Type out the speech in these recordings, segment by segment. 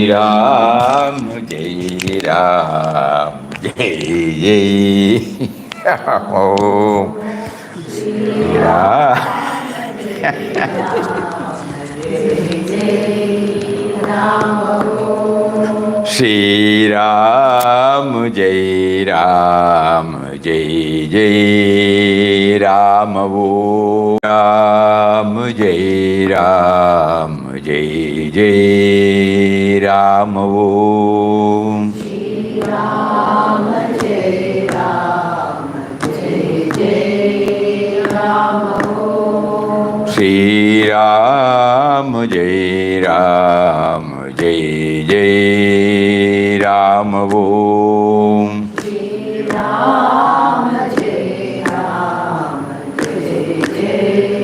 Ram, Jai Ram, Jai Jai Ram. Om Shri Ram. Shri Ram, Jai Ram, Jai Jai Ram. Om Ram, Jai Ram, Jai Jai Ram. Om Shri Ram, Jai Ram, Jai Jai Ram. Shri Ram, Jai Ram, Jai Jai Ram. Om Shri Ram, Jai Ram, Jai Jai Ram.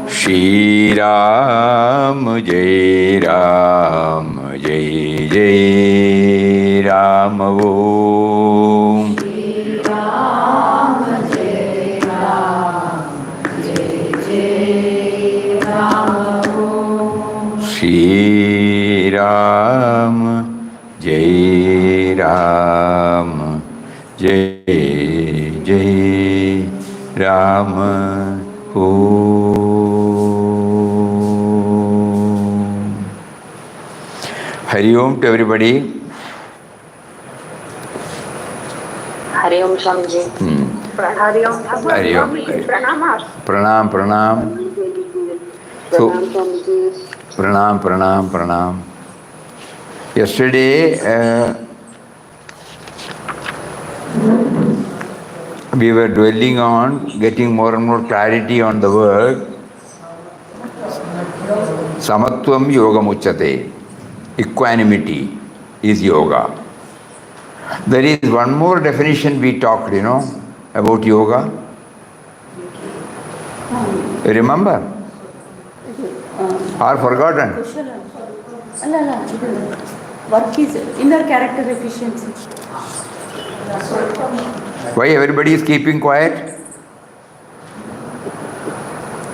Shri Ram, Jai Ram, Jai Jai Ram. Om Shri Ram, Jai Ram, Jai Jai Ram. Shri Ram, Jai Ram, Jai Jai Ram. Om. Hari Om to everybody. Hari Om Swamiji. Hari Om. Hari Om. Pranam, pranam. So, pranam. Yesterday, we were dwelling on getting more and more clarity on the word Samatvam Yogam Uchyate. Equanimity is yoga. There is one more definition we talked, about yoga. Remember? Or forgotten? Work is inner character efficiency. Why everybody is keeping quiet?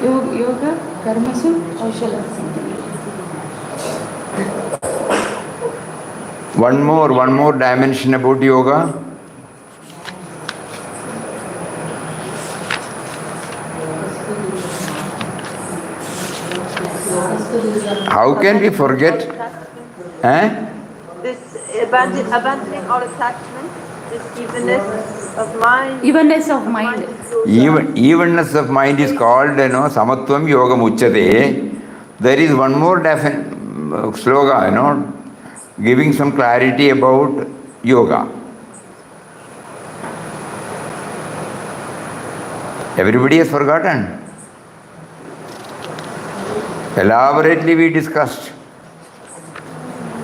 Yoga, karmasu, kaushala. One more dimension about yoga. How can we forget? This abandoning all attachment, this evenness of mind. Evenness of mind. Evenness of mind is called, Samatvam Yogam Uchyate. There is one more sloga, giving some clarity about yoga. Everybody has forgotten. Elaborately we discussed.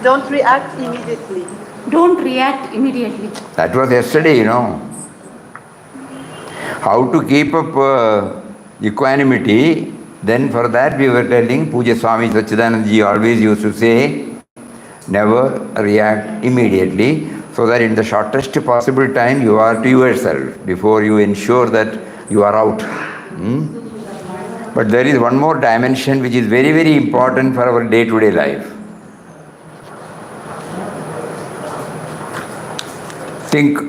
Don't react immediately. Don't react immediately. That was yesterday, How to keep up equanimity. Then for that we were telling, Puja Swami Sachidanand always used to say, never react immediately, so that in the shortest possible time you are to yourself before you ensure that you are out. But there is one more dimension which is very, very important for our day-to-day life. Think.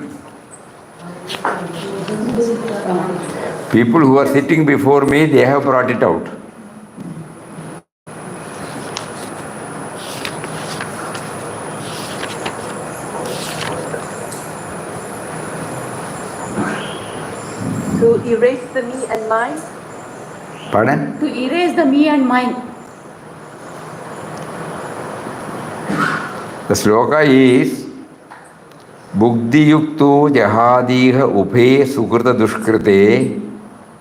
People who are sitting before me, they have brought it out. To erase the me and mine? Pardon? To erase the me and mine. The sloka is Bugdi yukto jahadiha uphe sukrita dushkrite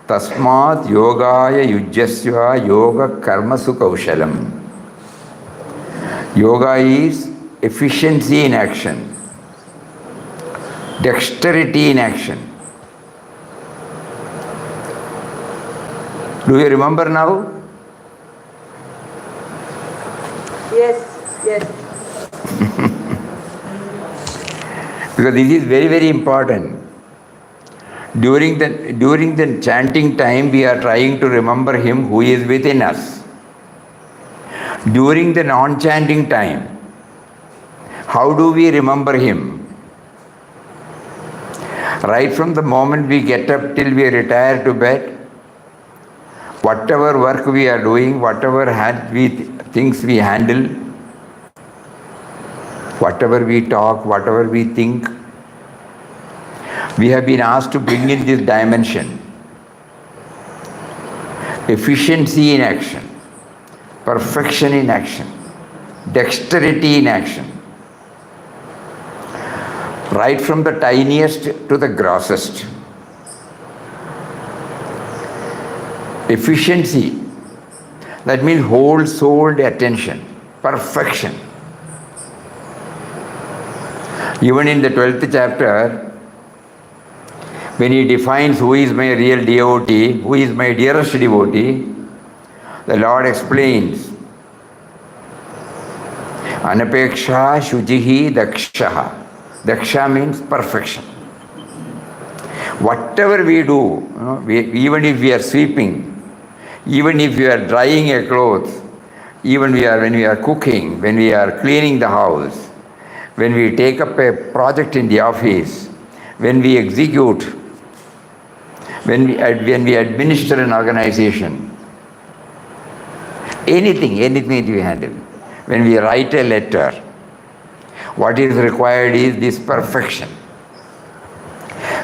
tasmat yogaya yujyasya yoga karma sukaushalam. Yoga is efficiency in action, dexterity in action. Do you remember now? Yes. Because this is very, very important. During the chanting time, we are trying to remember Him who is within us. During the non-chanting time, how do we remember him? Right from the moment we get up till we retire to bed, whatever work we are doing, whatever things we handle, whatever we talk, whatever we think, we have been asked to bring in this dimension. Efficiency in action, perfection in action, dexterity in action. Right from the tiniest to the grossest. Efficiency, that means whole-souled attention, perfection. Even in the 12th chapter, when he defines who is my real devotee, who is my dearest devotee, the Lord explains, Anapeksha Shujihi Dakshaha. Daksha means perfection. Whatever we do, even if we are sweeping, even if we are drying a cloth, even when we are cooking, when we are cleaning the house, when we take up a project in the office, when we execute, when we administer an organization, anything that we handle, when we write a letter, what is required is this perfection.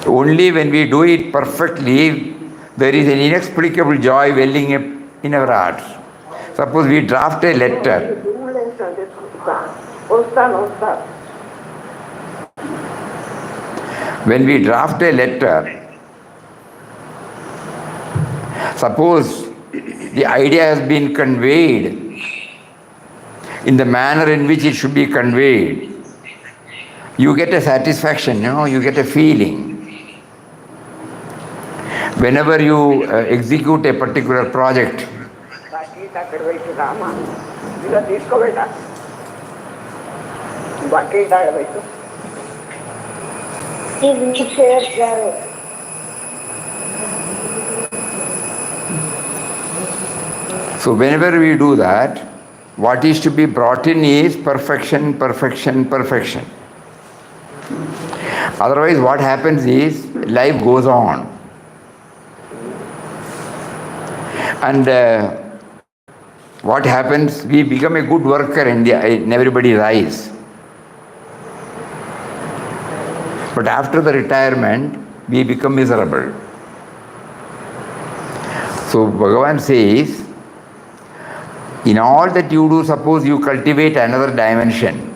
Only when we do it perfectly, there is an inexplicable joy welling up in our hearts. Suppose we draft a letter. When we draft a letter, suppose the idea has been conveyed in the manner in which it should be conveyed, you get a satisfaction, you get a feeling. Whenever you execute a particular project, so whenever we do that, what is to be brought in is perfection, perfection, perfection. Otherwise, what happens is life goes on. And what happens? We become a good worker in everybody's eyes. But after the retirement, we become miserable. So Bhagavan says, in all that you do, suppose you cultivate another dimension,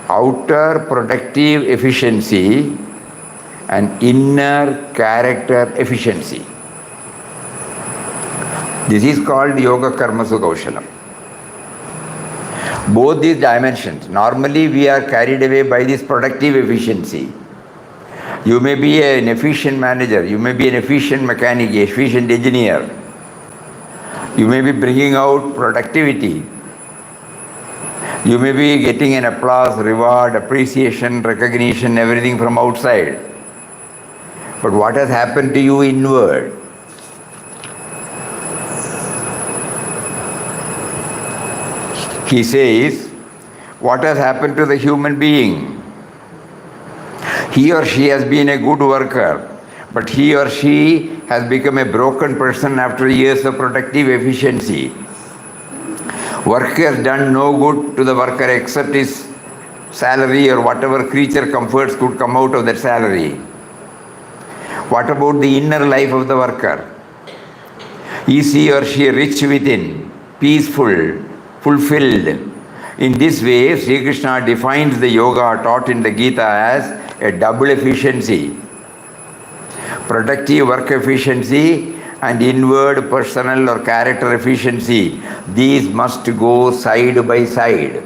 outer productive efficiency and inner character efficiency. This is called Yoga Karmasu Kaushalam. Both these dimensions, normally we are carried away by this productive efficiency. You may be an efficient manager, you may be an efficient mechanic, efficient engineer. You may be bringing out productivity. You may be getting an applause, reward, appreciation, recognition, everything from outside. But what has happened to you inward? He says, what has happened to the human being? He or she has been a good worker, but he or she has become a broken person after years of productive efficiency. Work has done no good to the worker except his salary or whatever creature comforts could come out of that salary. What about the inner life of the worker? Is he or she rich within, peaceful, fulfilled? In this way, Sri Krishna defines the yoga taught in the Gita as a double efficiency. Productive work efficiency and inward personal or character efficiency. These must go side by side.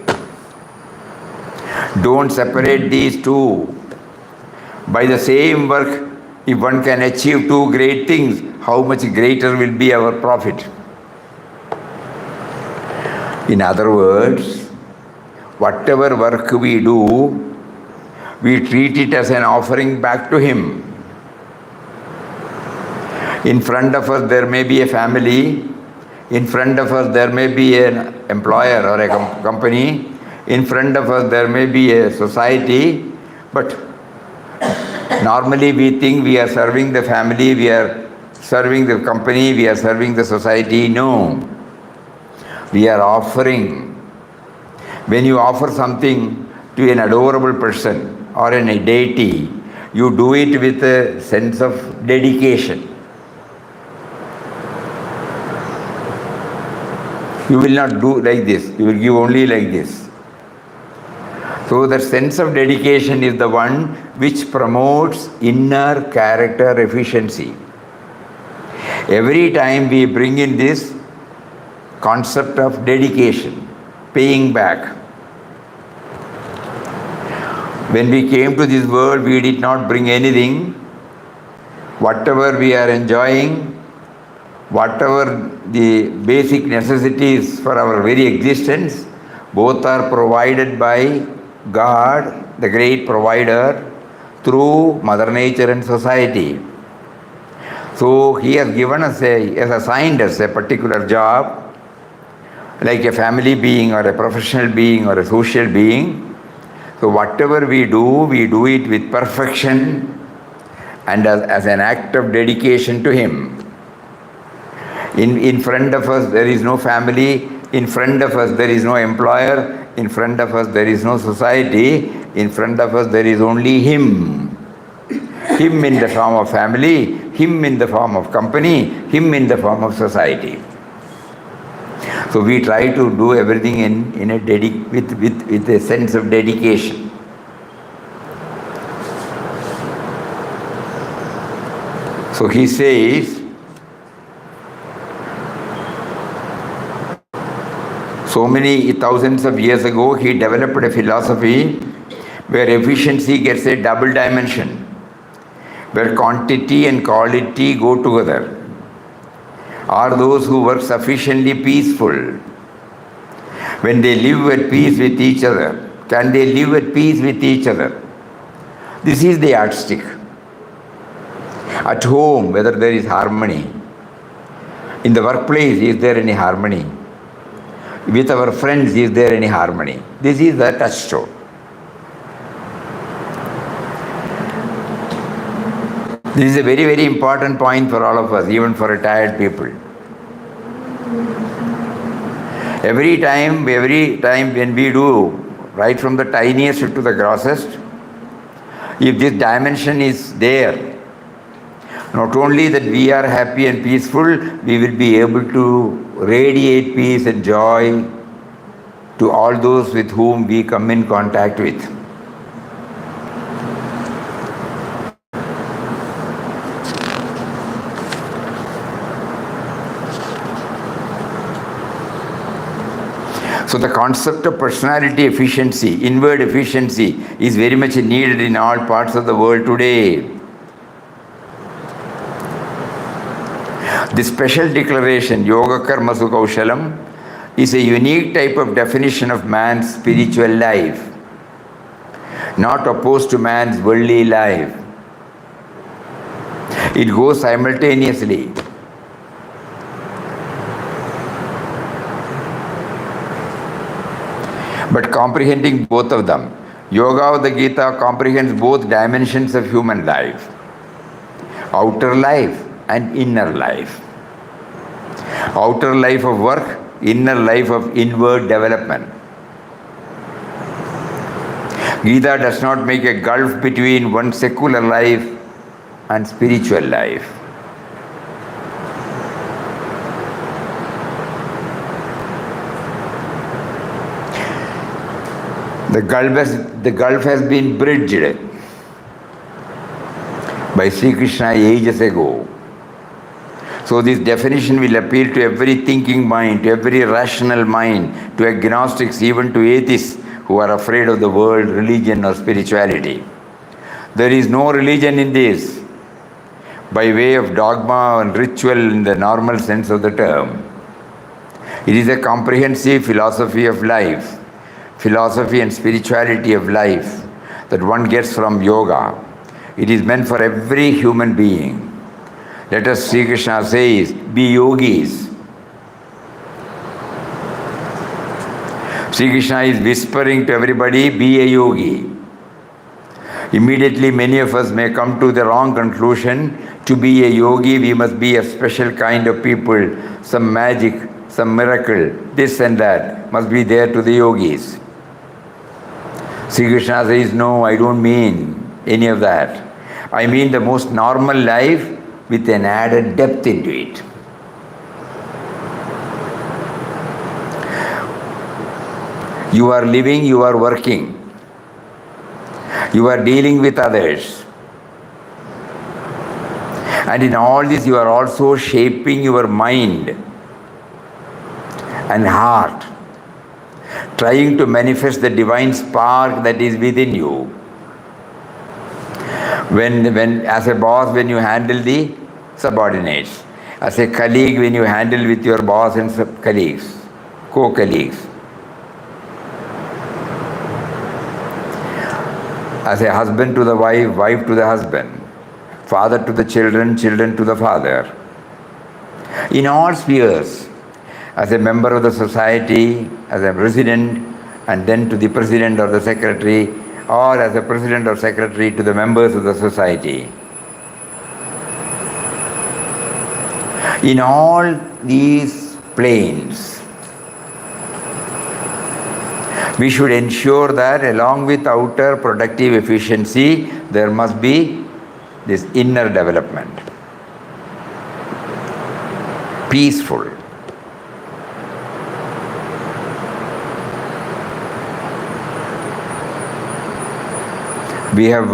Don't separate these two. By the same work, if one can achieve two great things, how much greater will be our profit? In other words, whatever work we do, we treat it as an offering back to Him. In front of us there may be a family, In front of us, there may be an employer or a company. In front of us, there may be a society. But normally we think we are serving the family, we are serving the company, we are serving the society. No. We are offering. When you offer something to an adorable person or a deity, you do it with a sense of dedication. You will not do like this. You will give only like this. So the sense of dedication is the one which promotes inner character efficiency. Every time we bring in this concept of dedication, paying back. When we came to this world, we did not bring anything. Whatever we are enjoying, whatever the basic necessities for our very existence, both are provided by God, the great provider, through Mother Nature and society. So He has given us has assigned us a particular job, like a family being or a professional being or a social being. So whatever we do it with perfection and as an act of dedication to Him. In front of us there is no family, in front of us there is no employer, in front of us there is no society, in front of us there is only Him. Him in the form of family, Him in the form of company, Him in the form of society. So we try to do everything in a with a sense of dedication. So he says, so many thousands of years ago, he developed a philosophy where efficiency gets a double dimension, where quantity and quality go together. Are those who work sufficiently peaceful? When they live at peace with each other, can they live at peace with each other? This is the yardstick. At home, whether there is harmony. In the workplace, is there any harmony? With our friends, is there any harmony? This is the touchstone. This is a very, very important point for all of us, even for retired people. Every time when we do, right from the tiniest to the grossest, if this dimension is there, not only that we are happy and peaceful, we will be able to radiate peace and joy to all those with whom we come in contact with. So the concept of personality efficiency, inward efficiency, is very much needed in all parts of the world today. The special declaration, Yoga Karma Sukhaushalam, is a unique type of definition of man's spiritual life, not opposed to man's worldly life. It goes simultaneously. But comprehending both of them. Yoga of the Gita comprehends both dimensions of human life, outer life and inner life. Outer life of work, inner life of inward development. Gita does not make a gulf between one secular life and spiritual life. The gulf has been bridged by Sri Krishna ages ago. So this definition will appeal to every thinking mind, to every rational mind, to agnostics, even to atheists who are afraid of the world, religion or spirituality. There is no religion in this by way of dogma and ritual in the normal sense of the term. It is a comprehensive philosophy of life, philosophy and spirituality of life that one gets from yoga. It is meant for every human being. Let us, Sri Krishna says, be yogis. Sri Krishna is whispering to everybody, be a yogi. Immediately, many of us may come to the wrong conclusion. To be a yogi, we must be a special kind of people, some magic, some miracle, this and that must be there to the yogis. Sri Krishna says, no, I don't mean any of that. I mean the most normal life with an added depth into it. You are living, you are working. You are dealing with others. And in all this, you are also shaping your mind and heart, trying to manifest the divine spark that is within you. When as a boss, when you handle the subordinates, as a colleague, when you handle with your boss and colleagues, co-colleagues, as a husband to the wife, wife to the husband, father to the children, children to the father. In all spheres, as a member of the society, as a resident, and then to the president or the secretary, or as a president or secretary to the members of the society. In all these planes, we should ensure that along with outer productive efficiency, there must be this inner development. Peaceful. We have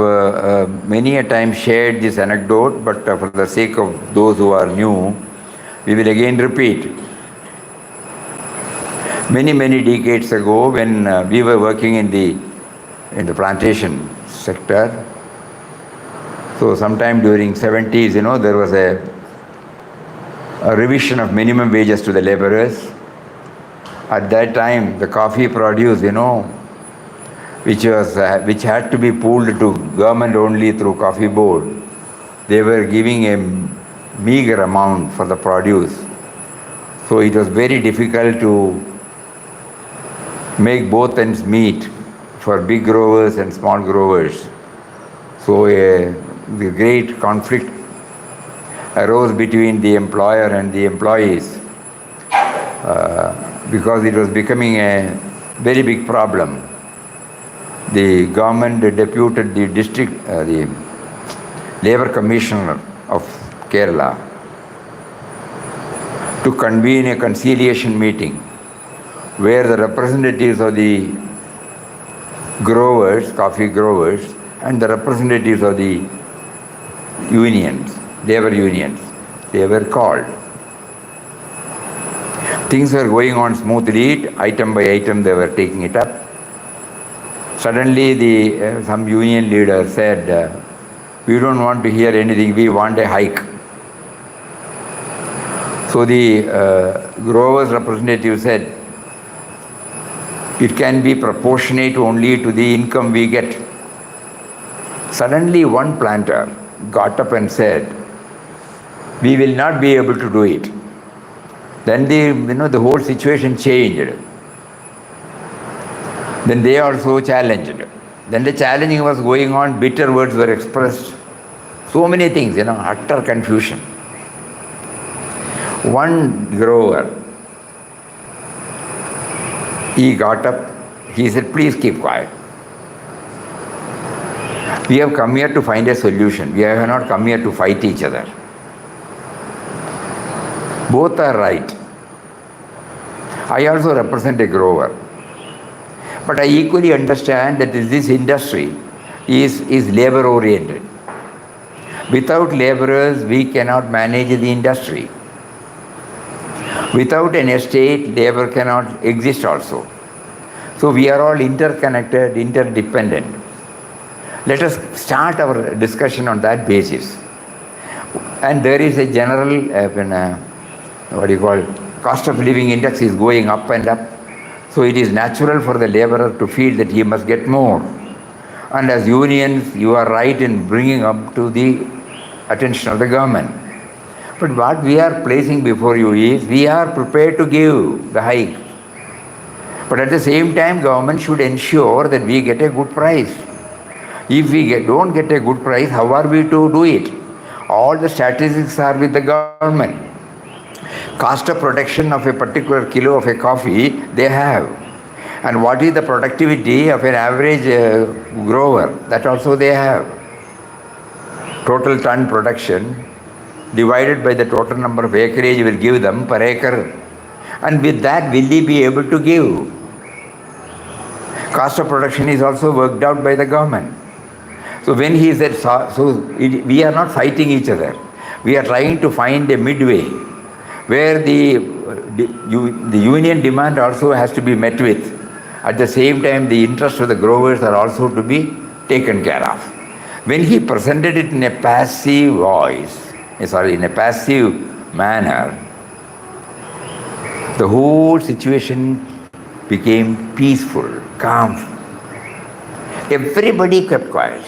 many a time shared this anecdote, but for the sake of those who are new, we will again repeat. Many decades ago, when we were working in the plantation sector, so sometime during 70s, there was a revision of minimum wages to the laborers. At that time, the coffee produce, which had to be pooled to government only through coffee board, they were giving a meager amount for the produce. So it was very difficult to make both ends meet for big growers and small growers. So the great conflict arose between the employer and the employees because it was becoming a very big problem. The government deputed the district, the Labour Commissioner of Kerala to convene a conciliation meeting where the representatives of the growers, coffee growers, and the representatives of the unions, labor unions, they were called. Things were going on smoothly, item by item they were taking it up. Suddenly some union leader said, we don't want to hear anything, we want a hike. So the growers' representative said, it can be proportionate only to the income we get. Suddenly one planter got up and said, we will not be able to do it. Then the whole situation changed. Then they also challenged. Then the challenging was going on, bitter words were expressed. So many things, utter confusion. One grower, he got up, he said, please keep quiet. We have come here to find a solution. We have not come here to fight each other. Both are right. I also represent a grower. But I equally understand that this industry is labor oriented. Without laborers, we cannot manage the industry. Without an estate, labor cannot exist also. So we are all interconnected, interdependent. Let us start our discussion on that basis. And there is a general, cost of living index is going up and up. So it is natural for the laborer to feel that he must get more. And as unions, you are right in bringing up to the attention of the government. But what we are placing before you is, we are prepared to give the hike. But at the same time, government should ensure that we get a good price. If we don't get a good price, how are we to do it? All the statistics are with the government. Cost of production of a particular kilo of a coffee, they have. And what is the productivity of an average grower? That also they have. Total ton production divided by the total number of acreage will give them per acre. And with that, will he be able to give? Cost of production is also worked out by the government. So when he said, we are not fighting each other. We are trying to find a midway where the union demand also has to be met with. At the same time, the interests of the growers are also to be taken care of. When he presented it in a passive in a passive manner, the whole situation became peaceful, calm. Everybody kept quiet.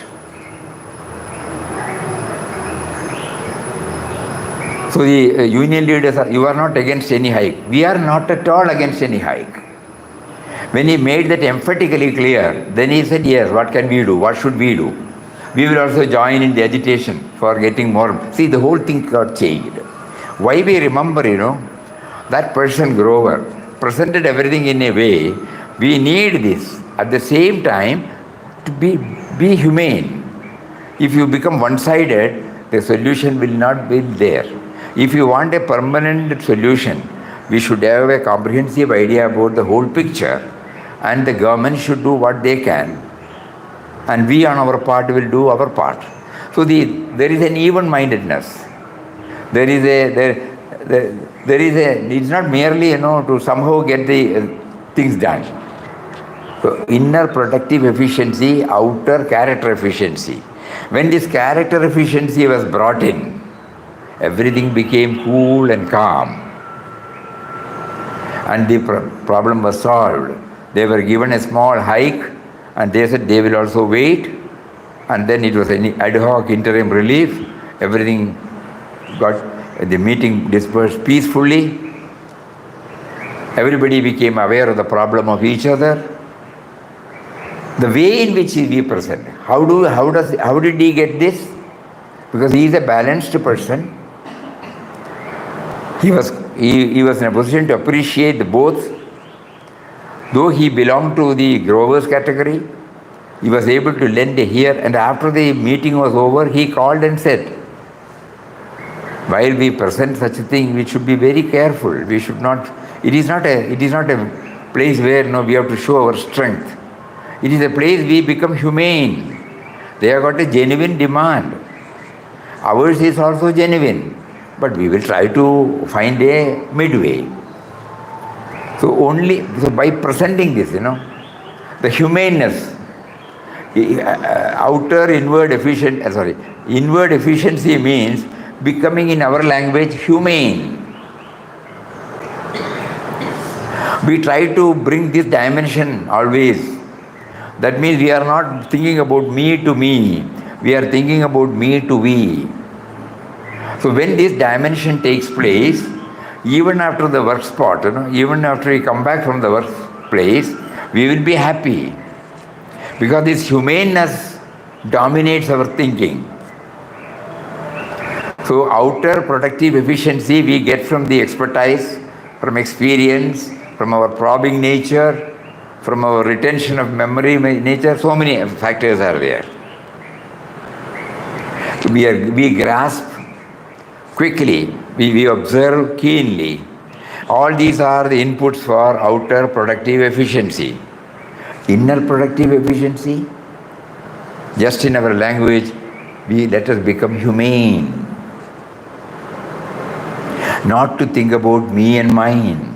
So the union leaders you are not against any hike. We are not at all against any hike. When he made that emphatically clear, then he said, yes, what can we do? What should we do? We will also join in the agitation for getting more. See, the whole thing got changed. Why we remember, that person, grower, presented everything in a way, we need this. At the same time, to be humane. If you become one-sided, the solution will not be there. If you want a permanent solution, we should have a comprehensive idea about the whole picture, and the government should do what they can, and we on our part will do our part. So there is an even-mindedness. It's not merely, to somehow get the things done. So inner productive efficiency, outer character efficiency. When this character efficiency was brought in, everything became cool and calm. And the problem was solved. They were given a small hike, and they said they will also wait. And then it was an ad hoc interim relief. Everything the meeting dispersed peacefully. Everybody became aware of the problem of each other. The way in which we present, how did he get this? Because he is a balanced person. He was in a position to appreciate both. Though he belonged to the growers category, he was able to lend a ear, and after the meeting was over, he called and said, while we present such a thing, we should be very careful. We should not, it is not a place where we have to show our strength. It is a place we become humane. They have got a genuine demand. Ours is also genuine, but we will try to find a midway. So by presenting this, the humaneness, inward efficiency means becoming, in our language, humane. We try to bring this dimension always. That means we are not thinking about me to me. We are thinking about me to we. So when this dimension takes place, even after the work spot, even after we come back from the workplace, we will be happy. Because this humaneness dominates our thinking. So outer productive efficiency we get from the expertise, from experience, from our probing nature, from our retention of memory nature. So many factors are there. We grasp quickly, we observe keenly. All these are the inputs for outer productive efficiency. Inner productive efficiency, just in our language, let us become humane. Not to think about me and mine.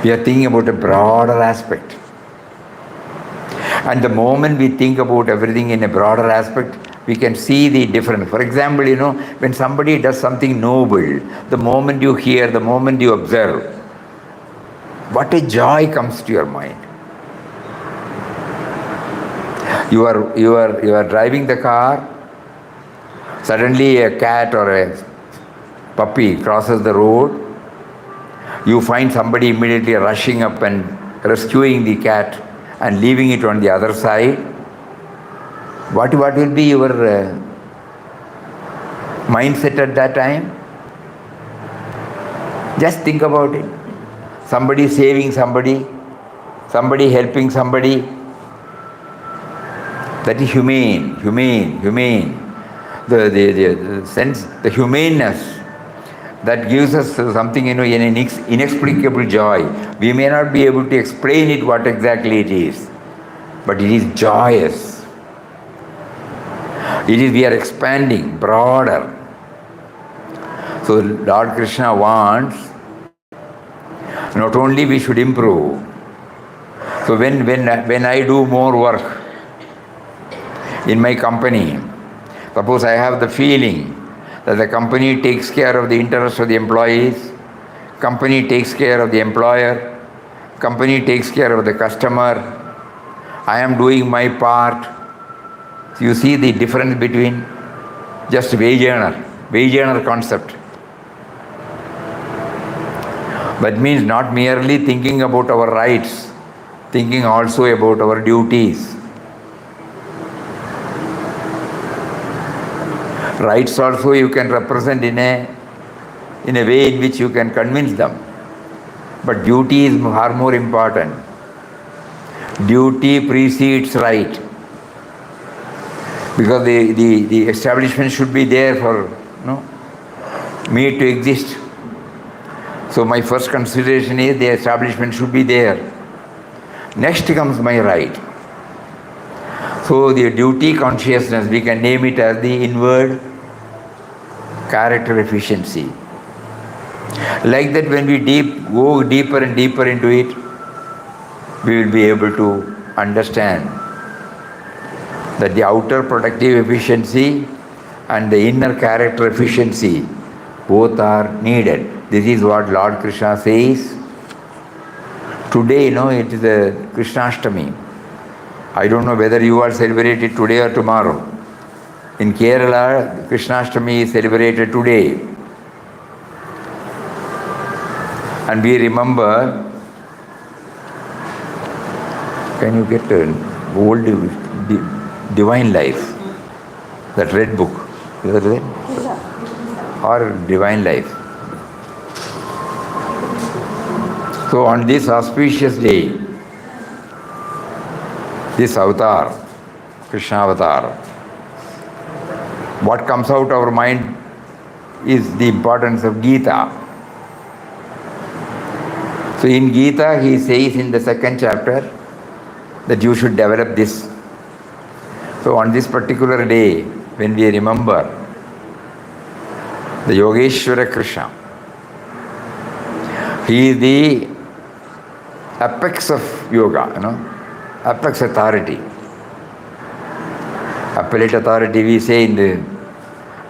We are thinking about a broader aspect. And the moment we think about everything in a broader aspect, we can see the difference. For example, when somebody does something noble, the moment you hear, the moment you observe, what a joy comes to your mind. You are driving the car, suddenly a cat or a puppy crosses the road. You find somebody immediately rushing up and rescuing the cat and leaving it on the other side. What will be your mindset at that time? Just think about it. Somebody saving somebody, somebody helping somebody. That is humane. The sense, the humaneness that gives us something, an inexplicable joy. We may not be able to explain it what exactly it is, but it is joyous. We are expanding, broader. So Lord Krishna wants, not only we should improve. So when I do more work in my company, suppose I have the feeling that the company takes care of the interests of the employees, company takes care of the employer, company takes care of the customer, I am doing my part. So you see the difference between just wage earner concept. That means not merely thinking about our rights, thinking also about our duties. Rights also you can represent in a way in which you can convince them. But duty is far more important. Duty precedes right. Because the establishment should be there for me to exist. So my first consideration is the establishment should be there. Next comes my right. So the duty consciousness, we can name it as the inward character efficiency. Like that, when we go deeper and deeper into it, we will be able to understand that the outer productive efficiency and the inner character efficiency both are needed. This is what Lord Krishna says. Today, it is a Krishnashtami. I don't know whether you all celebrate it today or tomorrow. In Kerala, Krishnashtami is celebrated today. And we remember, can you get an old Divine Life, that red book? Is that it? Or Divine Life. So on this auspicious day, this avatar, Krishna avatar, what comes out of our mind is the importance of Gita. So in Gita, he says in the second chapter that you should develop this. So on this particular day, when we remember the Yogeshwara Krishna, he is the apex of yoga, apex authority. Appellate authority, we say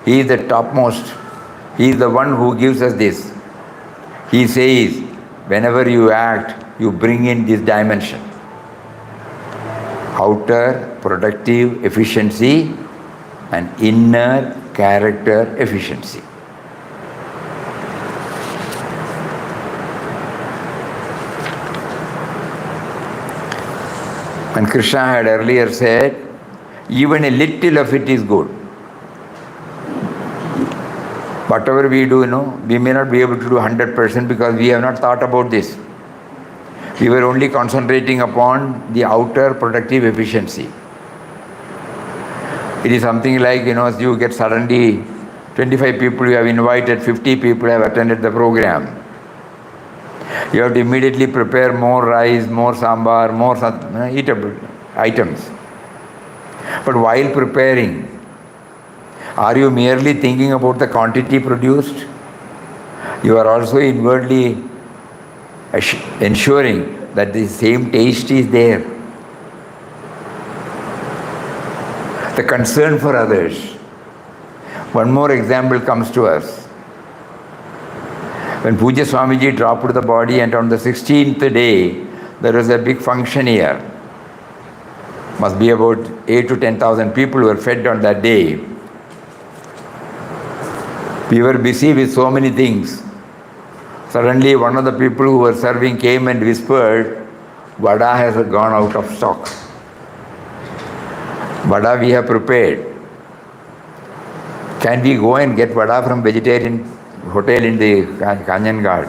he is the topmost. He is the one who gives us this. He says, whenever you act, you bring in this dimension. Outer productive efficiency and inner character efficiency. And Krishna had earlier said, even a little of it is good. Whatever we do, we may not be able to do 100% because we have not thought about this. We were only concentrating upon the outer productive efficiency. It is something like, you get suddenly 25 people you have invited, 50 people have attended the program. You have to immediately prepare more rice, more sambar, more eatable items. But while preparing, are you merely thinking about the quantity produced? You are also inwardly ensuring that the same taste is there. The concern for others. One more example comes to us. When Pujya Swamiji dropped the body, and on the 16th day, there was a big function here. Must be about 8,000 to 10,000 people were fed on that day. We were busy with so many things. Suddenly, one of the people who were serving came and whispered, "Vada has gone out of stock. Vada we have prepared. Can we go and get vada from vegetarian hotel in the Kanyan Guard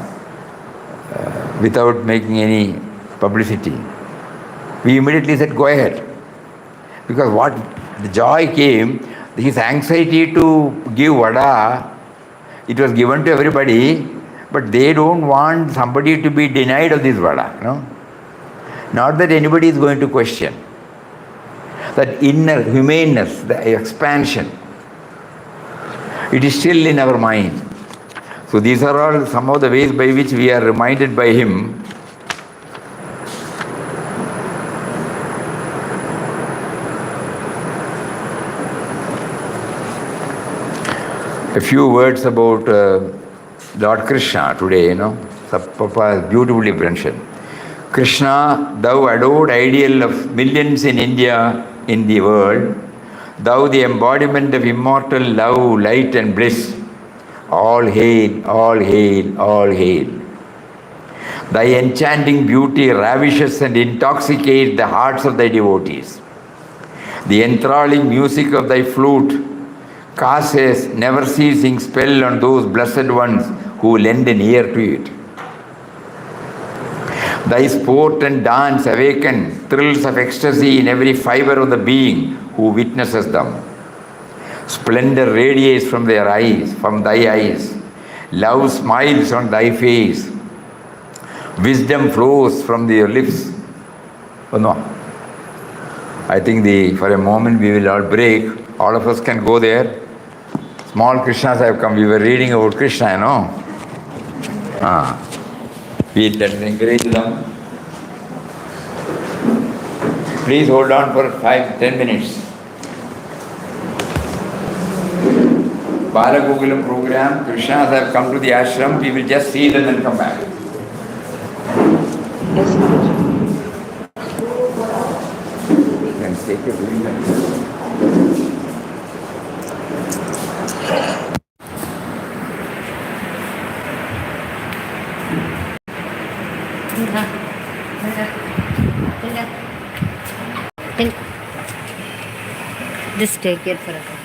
without making any publicity?" We immediately said, "Go ahead." Because what the joy came, his anxiety to give vada, it was given to everybody, but they don't want somebody to be denied of this vada. Not that anybody is going to question. That inner humaneness, the expansion, it is still in our mind. So these are all some of the ways by which we are reminded by him. A few words about Lord Krishna today, Papa has beautifully mentioned. Krishna, thou adored ideal of millions in India, in the world, thou the embodiment of immortal love, light and bliss, all hail, all hail, all hail. Thy enchanting beauty ravishes and intoxicates the hearts of thy devotees. The enthralling music of thy flute casts a never-ceasing spell on those blessed ones who lend an ear to it. Thy sport and dance awaken thrills of ecstasy in every fiber of the being who witnesses them. Splendor radiates from their eyes, from thy eyes. Love smiles on thy face. Wisdom flows from your lips. Oh no. I think for a moment we will all break. All of us can go there. Small Krishnas have come. We were reading about Krishna, We encourage them. Please hold on for 5-10 minutes. Balagokulam program, Krishnas have come to the ashram. We will just see them and come back. Yes, You can take your doing that. Just take it for a second.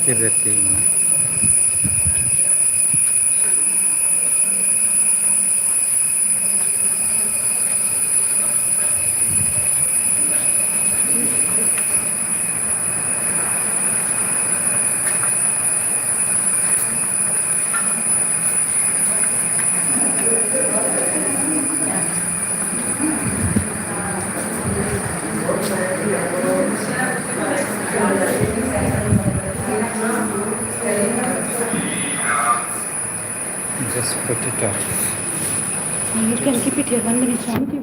everything. here. 1 minute, Shanti.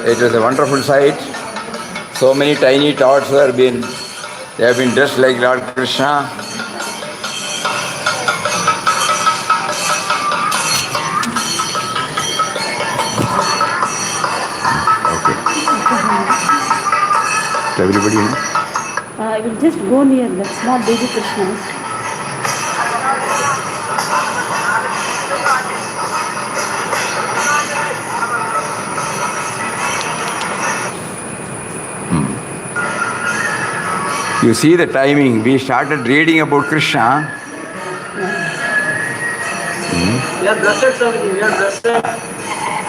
It was a wonderful sight. So many tiny tots have been dressed like Lord Krishna. Okay. Everybody, I will just go near that small baby Krishnas. you see the timing. We started reading about Krishna. We are blessed, Swamiji. We are blessed.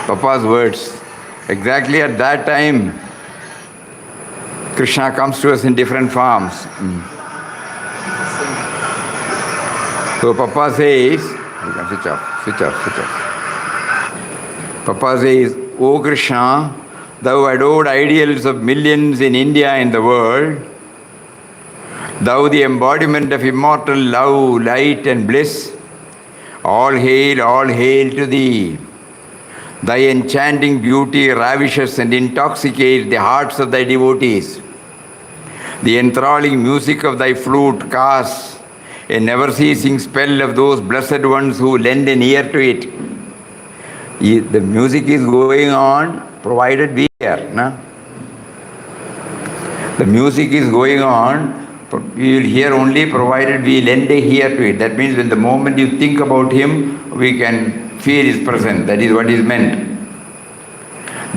Papa's words. Exactly at that time, Krishna comes to us in different forms. So Papa says, you can switch off. Papa says, O Krishna, thou adored ideals of millions in India and the world, thou the embodiment of immortal love, light and bliss, all hail to thee. Thy enchanting beauty ravishes and intoxicates the hearts of thy devotees. The enthralling music of thy flute casts a never-ceasing spell of those blessed ones who lend an ear to it. The music is going on, provided we hear. No? The music is going on, we will hear only provided we lend a ear to it. That means when the moment you think about him, we can feel his presence. That is what is meant.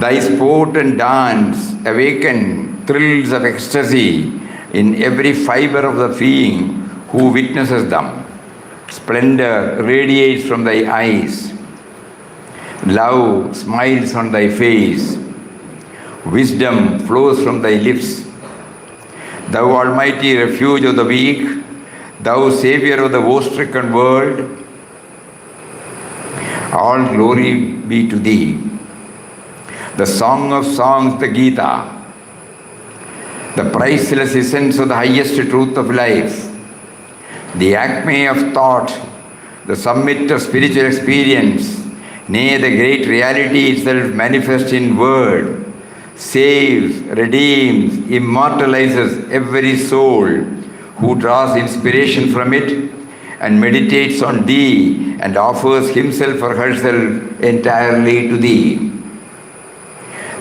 Thy sport and dance awaken thrills of ecstasy in every fiber of the being who witnesses them. Splendor radiates from thy eyes. Love smiles on thy face. Wisdom flows from thy lips. Thou almighty refuge of the weak, thou savior of the woe-stricken world, all glory be to thee. The song of songs, the Gita, the priceless essence of the highest truth of life, the acme of thought, the summit of spiritual experience, nay, the great reality itself manifest in word, saves, redeems, immortalizes every soul who draws inspiration from it and meditates on thee and offers himself or herself entirely to thee.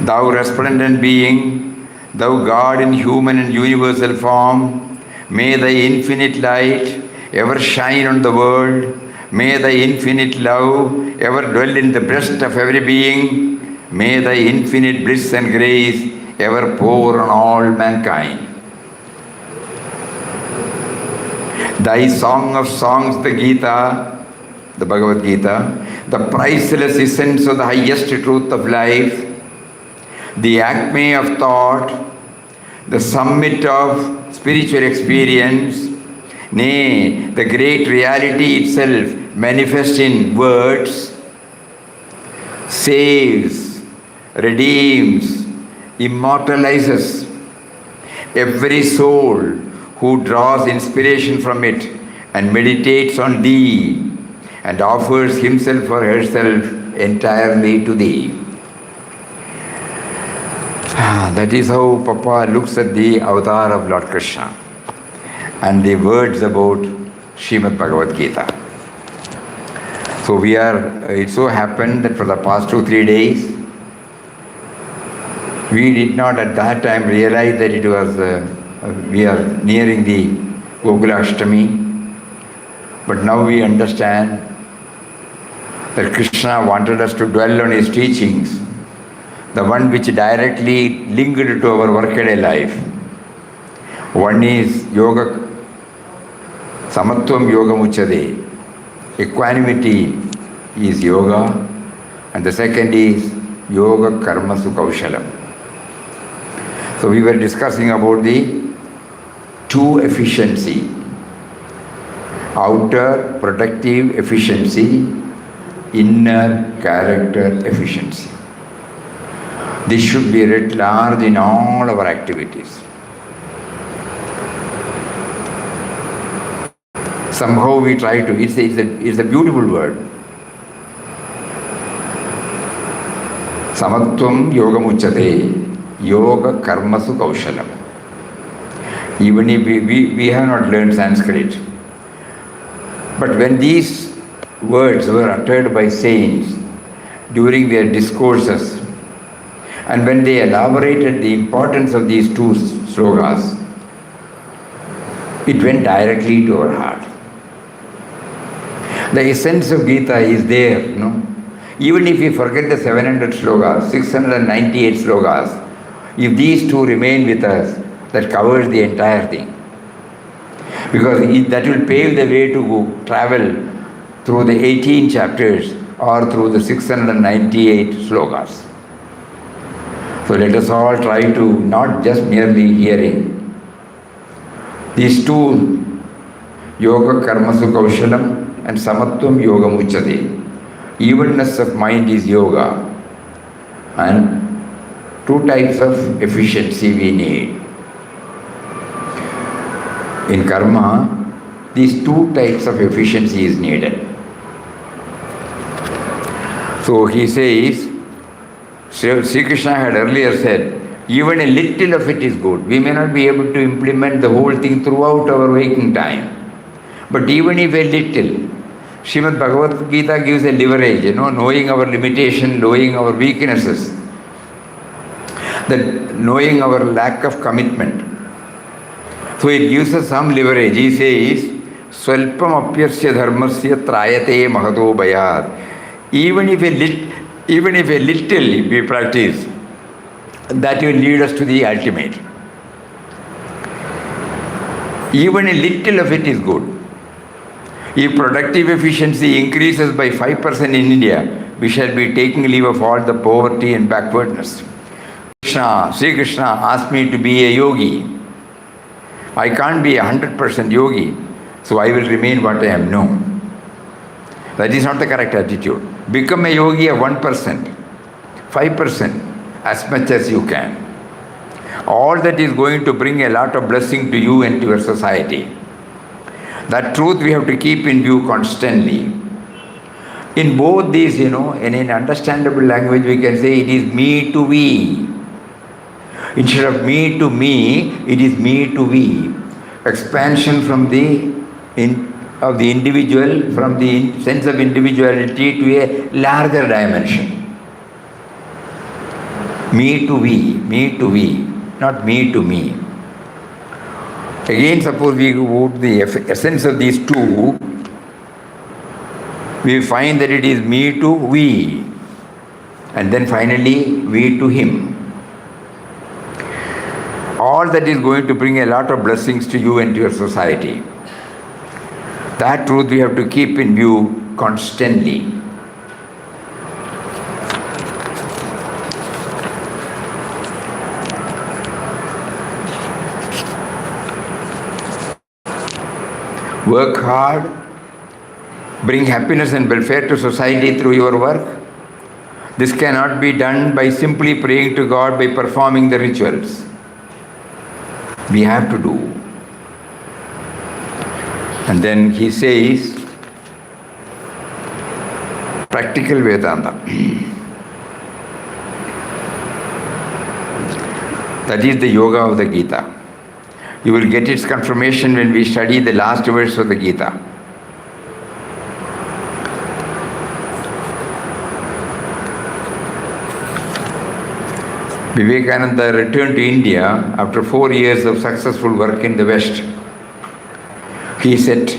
Thou resplendent being, thou God in human and universal form, may thy infinite light ever shine on the world. May thy infinite love ever dwell in the breast of every being. May thy infinite bliss and grace ever pour on all mankind. Thy song of songs, the Gita, the Bhagavad Gita, the priceless essence of the highest truth of life, the acme of thought, the summit of spiritual experience, nay, the great reality itself manifest in words, saves, redeems, immortalizes every soul who draws inspiration from it and meditates on thee and offers himself or herself entirely to thee. That is how Papa looks at the avatar of Lord Krishna and the words about Srimad Bhagavad Gita. So it so happened that for the past 2-3 days, we did not at that time realize that it was, we are nearing the Gokula Ashtami, but now we understand that Krishna wanted us to dwell on his teachings, the one which directly linked to our workaday life. One is yoga, samatvam yoga muchade. Equanimity is yoga, and the second is yoga karma kaushalam. So we were discussing about the two efficiency, outer productive efficiency, inner character efficiency. This should be writ large in all our activities. Somehow we try to, it's a beautiful word. Samatvam yoga muchate, yoga karmasu kaushalam. Even if we have not learned Sanskrit, but when these words were uttered by saints during their discourses, and when they elaborated the importance of these two slokas, it went directly to our heart. The essence of Gita is there, Even if we forget the 700 slokas, 698 slokas, if these two remain with us, that covers the entire thing. Because that will pave the way to travel through the 18 chapters or through the 698 slokas. So let us all try to not just merely hearing. These two, yoga karmasu kaushalam and samatvam yoga muchate. Evenness of mind is yoga, and two types of efficiency we need. In karma, these two types of efficiency is needed. So he says, Sri Krishna had earlier said, even a little of it is good. We may not be able to implement the whole thing throughout our waking time. But even if a little, Srimad Bhagavad Gita gives a leverage, knowing our limitation, knowing our weaknesses, that knowing our lack of commitment. So it gives us some leverage. He says, Swalpam apyasya dharmasya trayate mahato bhayat. Even if a little we practice, that will lead us to the ultimate. Even a little of it is good. If productive efficiency increases by 5% in India, we shall be taking leave of all the poverty and backwardness. Sri Krishna asked me to be a yogi. I can't be 100% yogi, so I will remain what I am. No. That is not the correct attitude. Become a yogi of 1%, 5%, as much as you can. All that is going to bring a lot of blessing to you and to your society. That truth we have to keep in view constantly. In both these, in an understandable language, we can say it is me to we. Instead of me to me, it is me to we. Expansion from of the individual, from the sense of individuality to a larger dimension. Me to we, not me to me. Again, suppose we go to the essence of these two, we find that it is me to we, and then finally we to him. All that is going to bring a lot of blessings to you and to your society. That truth we have to keep in view constantly. Work hard, bring happiness and welfare to society through your work. This cannot be done by simply praying to God by performing the rituals. We have to do. And then he says, practical Vedanta. That is the yoga of the Gita. You will get its confirmation when we study the last verse of the Gita. Vivekananda returned to India after 4 years of successful work in the West. He set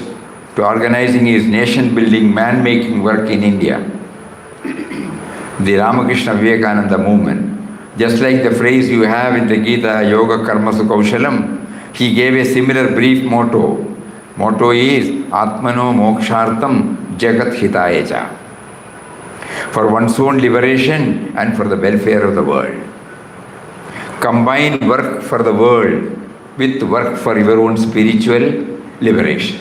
to organizing his nation-building, man-making work in India. the Ramakrishna Vivekananda movement. Just like the phrase you have in the Gita, Yoga Karmasu Kaushalam, he gave a similar brief motto. Motto is Atmano Mokshartam Jagat Hitayecha. For one's own liberation and for the welfare of the world. Combine work for the world with work for your own spiritual liberation.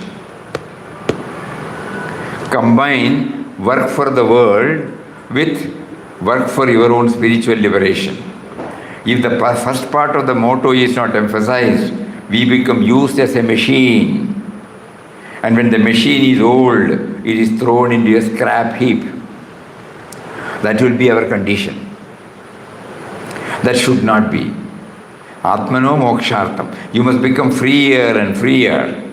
Combine work for the world with work for your own spiritual liberation. If the first part of the motto is not emphasized, we become used as a machine. And when the machine is old, it is thrown into a scrap heap. That will be our condition. That should not be. Atmano mokshartam. You must become freer and freer.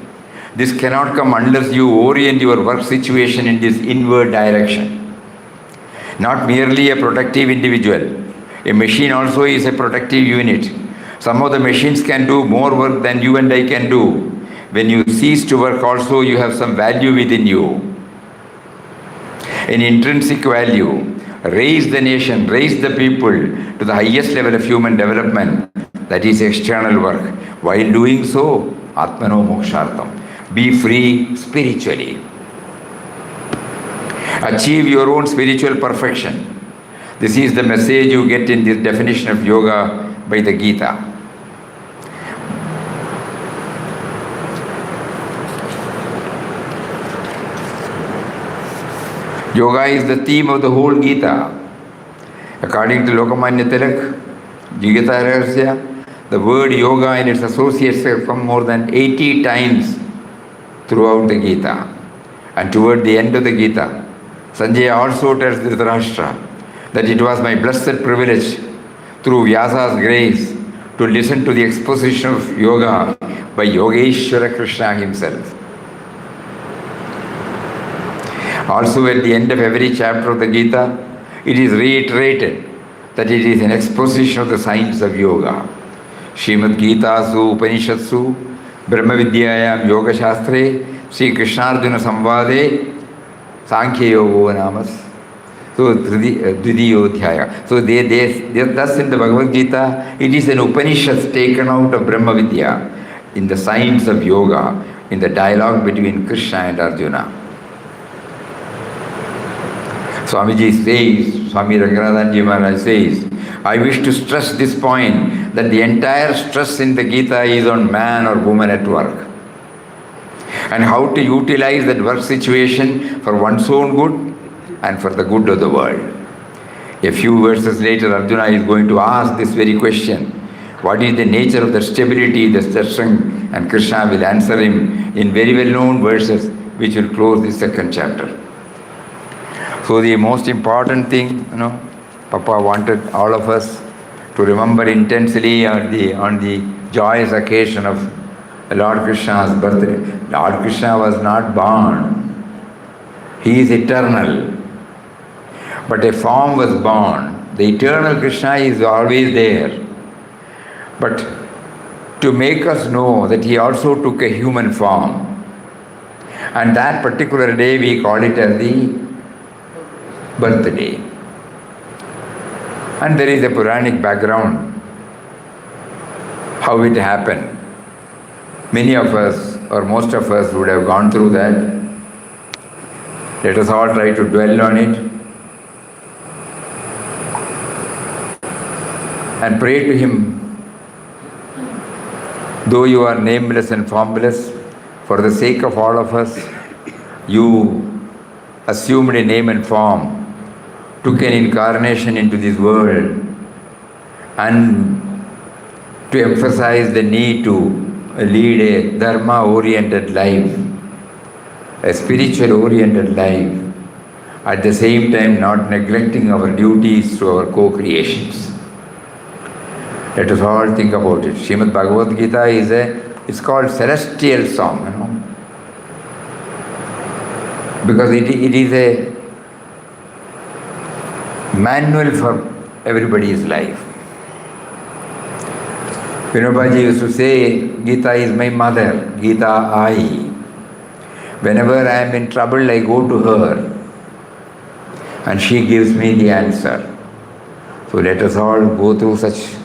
This cannot come unless you orient your work situation in this inward direction. Not merely a productive individual. A machine also is a productive unit. Some of the machines can do more work than you and I can do. When you cease to work also, you have some value within you. An intrinsic value. Raise the nation, raise the people to the highest level of human development. That is external work. While doing so, Atmano Mokshartam. Be free spiritually. Achieve your own spiritual perfection. This is the message you get in this definition of yoga by the Gita. Yoga is the theme of the whole Gita. According to Lokamanya Tilak, Jigata Rahasya, the word yoga and its associates have come more than 80 times throughout the Gita. And toward the end of the Gita, Sanjaya also tells Dhritarashtra that it was my blessed privilege through Vyasa's grace to listen to the exposition of yoga by Yogeshwara Krishna himself. Also at the end of every chapter of the Gita, it is reiterated that it is an exposition of the science of yoga. Srimad Gita Su Upanishatsu Brahma Vidyayam Yoga Shastre Sri Krishnarjuna Samvade Sankhya Yogo Namas. So Dvidiyodhyaya. So thus in the Bhagavad Gita, it is an Upanishad taken out of Brahma Vidya in the science of yoga, in the dialogue between Krishna and Arjuna. Swamiji says, Swami Ranganathanji Maharaj says, I wish to stress this point that the entire stress in the Gita is on man or woman at work. And how to utilize that work situation for one's own good and for the good of the world. A few verses later, Arjuna is going to ask this very question. What is the nature of the stability, the Satsang? And Krishna will answer him in very well-known verses which will close the second chapter. So the most important thing, Papa wanted all of us to remember intensely on the joyous occasion of Lord Krishna's birthday. Lord Krishna was not born. He is eternal. But a form was born. The eternal Krishna is always there. But to make us know that he also took a human form. And that particular day we call it as the birthday. And there is a Puranic background, how it happened. Many of us, or most of us, would have gone through that. Let us all try to dwell on it and pray to him. Though you are nameless and formless, for the sake of all of us, you assumed a name and form, took an incarnation into this world, and to emphasize the need to lead a dharma-oriented life, a spiritual-oriented life, at the same time not neglecting our duties to our co-creations. Let us all think about it. Srimad Bhagavad Gita it's called celestial song, because it is a manual for everybody's life. Vinobaji used to say, Gita is my mother, Gita I. Whenever I am in trouble, I go to her. and she gives me the answer. So let us all go through such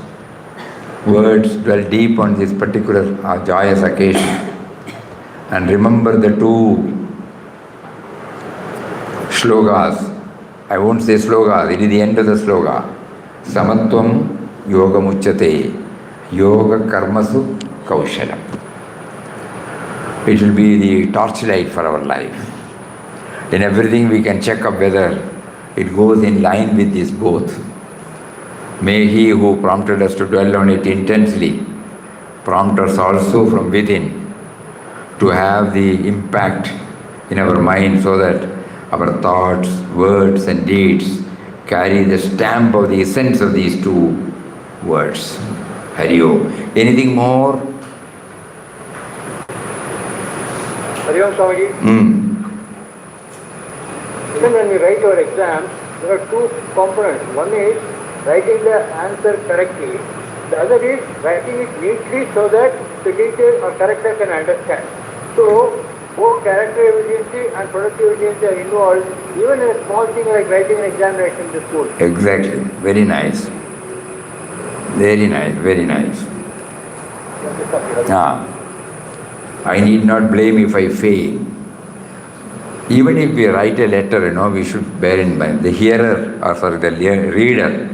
words, dwell deep on this particular joyous occasion, and remember the two shlokas. I won't say slogas, it is the end of the sloka. Samatvam yoga muchyate, yoga karmasu kaushalam. It will be the torchlight for our life. In everything we can check up whether it goes in line with this both. May He who prompted us to dwell on it intensely prompt us also from within to have the impact in our mind so that our thoughts, words and deeds carry the stamp of the essence of these two words. Hari Om. Anything more? Hari Om Swamiji. Even when we write our exams, there are two components. One is writing the answer correctly. The other is writing it neatly so that the teacher or corrector can understand. So, both character efficiency and productive efficiency are involved, even in a small thing like writing an examination in the school. Exactly. Very nice. Very nice. Very nice. I need not blame if I fail. Even if we write a letter, we should bear in mind the hearer, or sorry, the reader.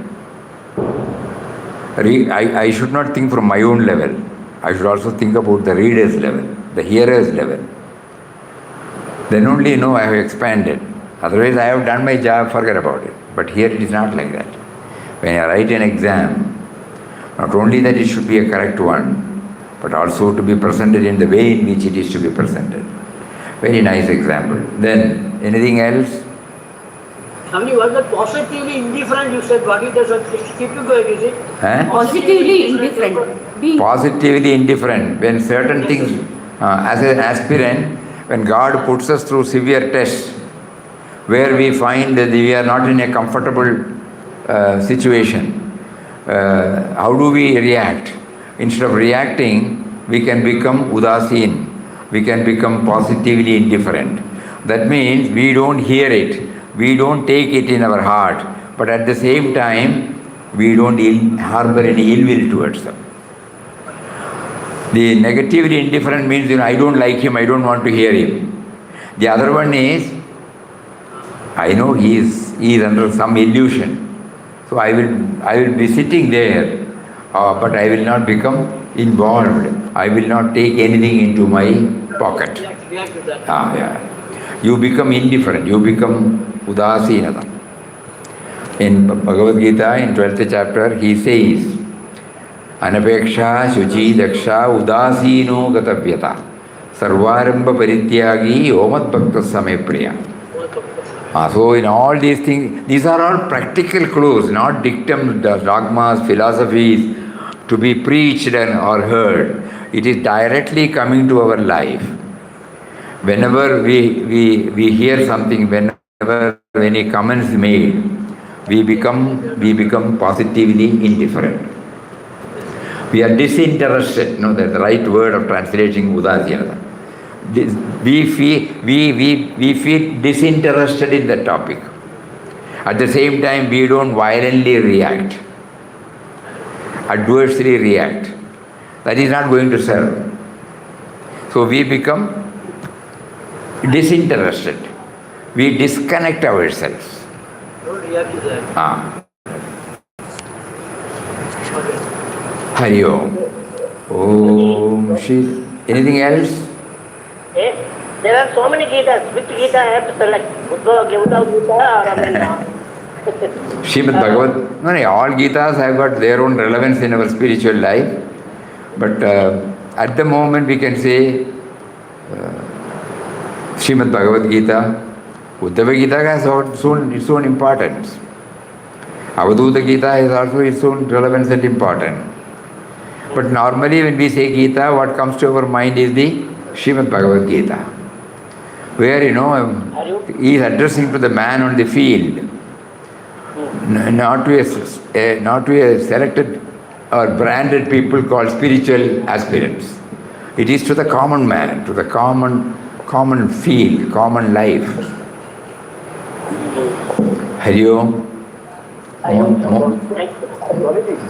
I should not think from my own level. I should also think about the reader's level, the hearer's level. Then only I have expanded. Otherwise, I have done my job, forget about it. But here it is not like that. When I write an exam, not only that it should be a correct one, but also to be presented in the way in which it is to be presented. Very nice example. Then, anything else? Swamiji, was that positively indifferent? You said what it does. Keep you going, is it? Positively indifferent. Positively indifferent. When certain things, as an aspirant, when God puts us through severe tests, where we find that we are not in a comfortable situation, how do we react? Instead of reacting, we can become udasin. We can become positively indifferent. That means we don't hear it, we don't take it in our heart, but at the same time, we don't harbor any ill will towards them. The negatively indifferent means, I don't like him, I don't want to hear him. The other one is, I know he is under some illusion, so I will be sitting there, but I will not become involved. I will not take anything into my pocket. You become indifferent, you become udasinata. In Bhagavad Gita, in 12th chapter, he says, Anapeksha, Shuchi, Daksha, Udasino Gatavyata, Sarvaramba Parityagi, Omat Bhakta Same Priya. So in all these things, these are all practical clues, not dictums, dogmas, philosophies to be preached or heard. It is directly coming to our life. Whenever we hear something, whenever any comments made, we become positively indifferent. We are disinterested. That's the right word of translating Udasinata. We feel disinterested in the topic. At the same time, we don't violently react, adversely react. That is not going to serve. So we become disinterested. We disconnect ourselves. Don't react to that. Hari Om. Om Shri. Anything else? There are so many Gitas. Which Gita I have to select? Uddhava Gita or Srimad Bhagavad. No, all Gitas have got their own relevance in our spiritual life. But at the moment we can say Srimad Bhagavad Gita. Uddhava Gita has its own importance. Avaduta Gita has also its own relevance and importance. But normally when we say Gita, what comes to our mind is the Srimad Bhagavad Gita, where he is addressing to the man on the field, not to a selected or branded people called spiritual aspirants. It is to the common man, to the common field, common life. Hari Om.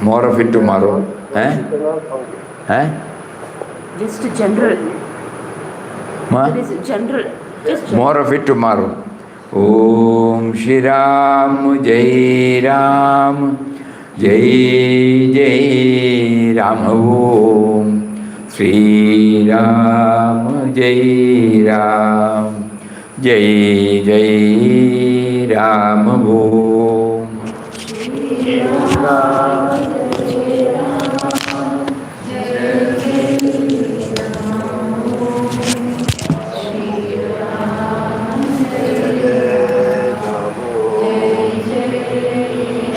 More of it tomorrow. Just general. That is general. Just general. More of it tomorrow. Om Shri Ram Jai Ram Jai Jai Ram Om Shri Ram Jai Ram Jai Jai Ram Om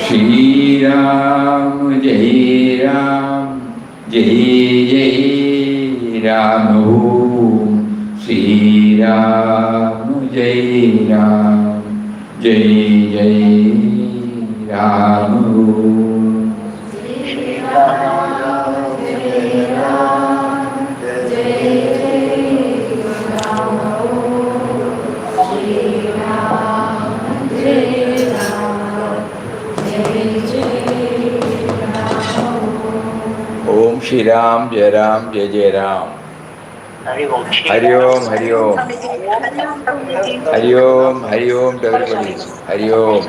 Shri Ram Jai Ram Jai Jai Ram Om Shri Ram Jai Ram Jai Jai Ram Om Om Shri Ram Jai Ram Jai Jai Ram. Hari Om. Hari Om, Hari Om. Hari Om, Hari Om to everybody. Hari Om.